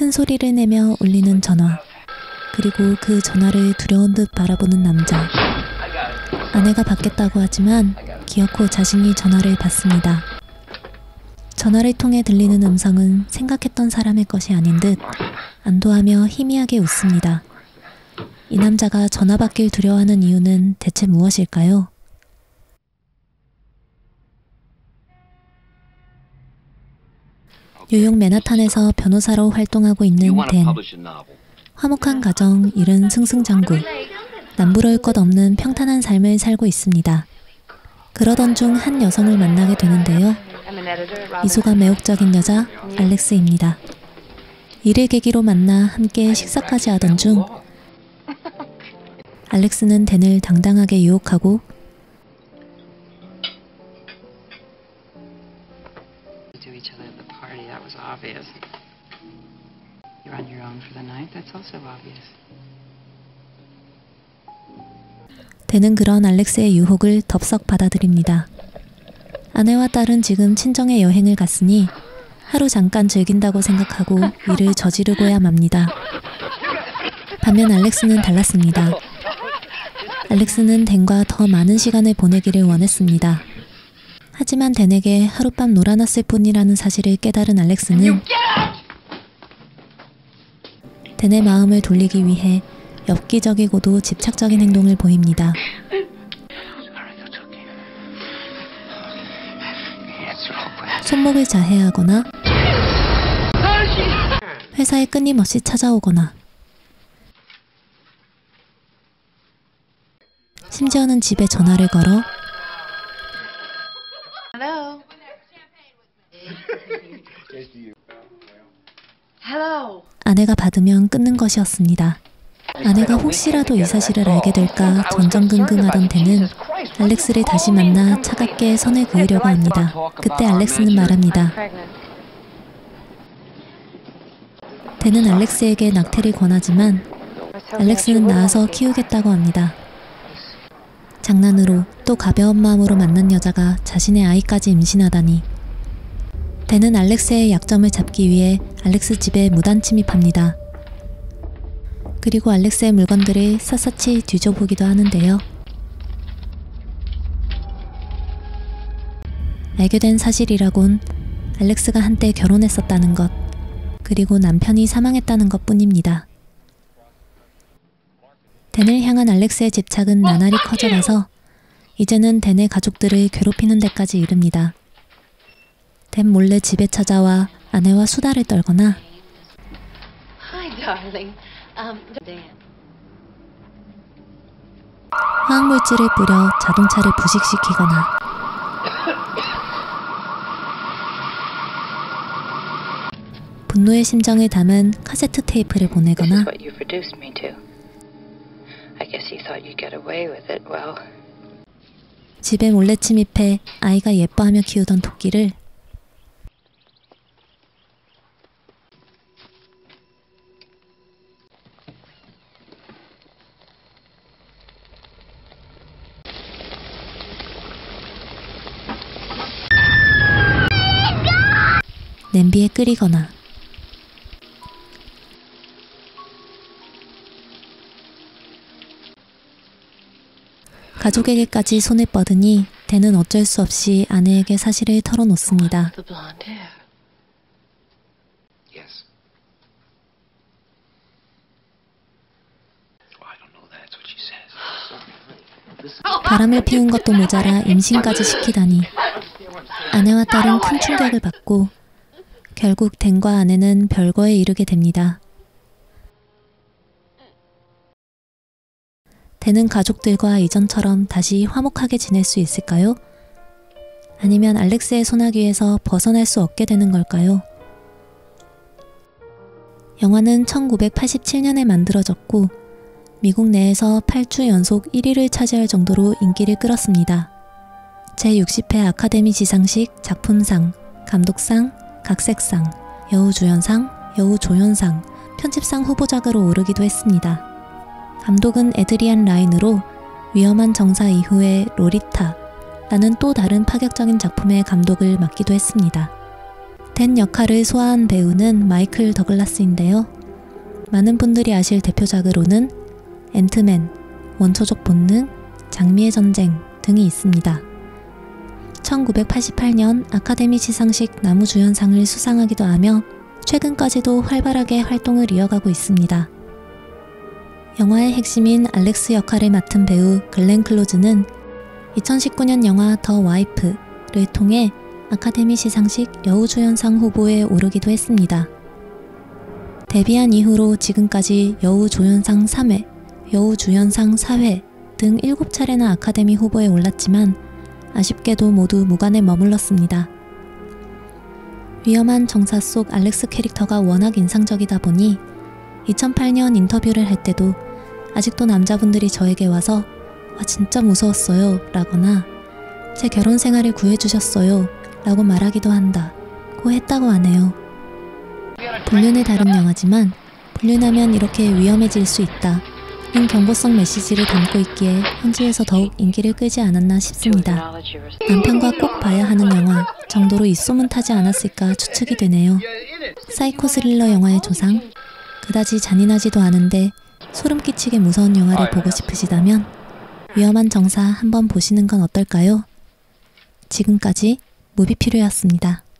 큰 소리를 내며 울리는 전화. 그리고 그 전화를 두려운 듯 바라보는 남자. 아내가 받겠다고 하지만 기어코 자신이 전화를 받습니다. 전화를 통해 들리는 음성은 생각했던 사람의 것이 아닌 듯 안도하며 희미하게 웃습니다. 이 남자가 전화 받길 두려워하는 이유는 대체 무엇일까요? 뉴욕 맨하탄에서 변호사로 활동하고 있는 댄. 화목한 가정, 일은 승승장구. 남부러울 것 없는 평탄한 삶을 살고 있습니다. 그러던 중 한 여성을 만나게 되는데요. 미소가 매혹적인 여자 알렉스입니다. 이를 계기로 만나 함께 식사까지 하던 중 알렉스는 댄을 당당하게 유혹하고 댄은 그런 알렉스의 유혹을 덥석 받아들입니다. 아내와 딸은 지금 친정에 여행을 갔으니 하루 잠깐 즐긴다고 생각하고 일을 저지르고야 맙니다. 반면 알렉스는 달랐습니다. 알렉스는 댄과 더 많은 시간을 보내기를 원했습니다. 하지만 댄에게 하룻밤 놀아놨을 뿐이라는 사실을 깨달은 알렉스는 댄의 마음을 돌리기 위해 엽기적이고도 집착적인 행동을 보입니다. 손목을 자해하거나 회사에 끊임없이 찾아오거나 심지어는 집에 전화를 걸어 아내가 받으면 끊는 것이었습니다. 아내가 혹시라도 이 사실을 알게 될까 전전긍긍하던 댄은 알렉스를 다시 만나 차갑게 선을 그으려고 합니다. 그때 알렉스는 말합니다. 댄은 알렉스에게 낙태를 권하지만 알렉스는 낳아서 키우겠다고 합니다. 장난으로 또 가벼운 마음으로 만난 여자가 자신의 아이까지 임신하다니. 댄은 알렉스의 약점을 잡기 위해 알렉스 집에 무단 침입합니다. 그리고 알렉스의 물건들을 샅샅이 뒤져보기도 하는데요. 알게 된 사실이라곤 알렉스가 한때 결혼했었다는 것, 그리고 남편이 사망했다는 것 뿐입니다. 댄을 향한 알렉스의 집착은 나날이 커져가서 이제는 댄의 가족들을 괴롭히는 데까지 이릅니다. 댄 몰래 집에 찾아와 아내와 수다를 떨거나 화학물질을 뿌려 자동차를 부식시키거나 분노의 심정을 담은 카세트 테이프를 보내거나 집에 몰래 침입해 아이가 예뻐하며 키우던 토끼를 냄비에 끓이거나 가족에게까지 손을 뻗으니 댄은 어쩔 수 없이 아내에게 사실을 털어놓습니다. 바람을 피운 것도 모자라 임신까지 시키다니. 아내와 딸은 큰 충격을 받고 결국 댄과 아내는 별거에 이르게 됩니다. 댄은 가족들과 이전처럼 다시 화목하게 지낼 수 있을까요? 아니면 알렉스의 소나기에서 벗어날 수 없게 되는 걸까요? 영화는 1987년에 만들어졌고 미국 내에서 8주 연속 1위를 차지할 정도로 인기를 끌었습니다. 제60회 아카데미 시상식 작품상, 감독상, 각색상, 여우주연상, 여우조연상, 편집상 후보작으로 오르기도 했습니다. 감독은 에드리안 라인으로 위험한 정사 이후의 로리타 라는 또 다른 파격적인 작품의 감독을 맡기도 했습니다. 댄 역할을 소화한 배우는 마이클 더글라스인데요. 많은 분들이 아실 대표작으로는 앤트맨, 원초적 본능, 장미의 전쟁 등이 있습니다. 1988년 아카데미 시상식 남우주연상을 수상하기도 하며 최근까지도 활발하게 활동을 이어가고 있습니다. 영화의 핵심인 알렉스 역할을 맡은 배우 글렌 클로즈는 2019년 영화 더 와이프를 통해 아카데미 시상식 여우주연상 후보에 오르기도 했습니다. 데뷔한 이후로 지금까지 여우조연상 3회, 여우주연상 4회 등 7차례나 아카데미 후보에 올랐지만 아쉽게도 모두 무관에 머물렀습니다. 위험한 정사 속 알렉스 캐릭터가 워낙 인상적이다 보니 2008년 인터뷰를 할 때도 아직도 남자분들이 저에게 와서 와 진짜 무서웠어요 라거나 제 결혼 생활을 구해주셨어요 라고 말하기도 한다고 했다고 하네요. 불륜에 다른 영화지만 불륜하면 이렇게 위험해질 수 있다 는 경고성 메시지를 담고 있기에 현지에서 더욱 인기를 끌지 않았나 싶습니다. 남편과 꼭 봐야 하는 영화 정도로 입소문 타지 않았을까 추측이 되네요. 사이코 스릴러 영화의 조상, 그다지 잔인하지도 않은데 소름 끼치게 무서운 영화를 보고 싶으시다면 위험한 정사 한번 보시는 건 어떨까요? 지금까지 무비피루였습니다.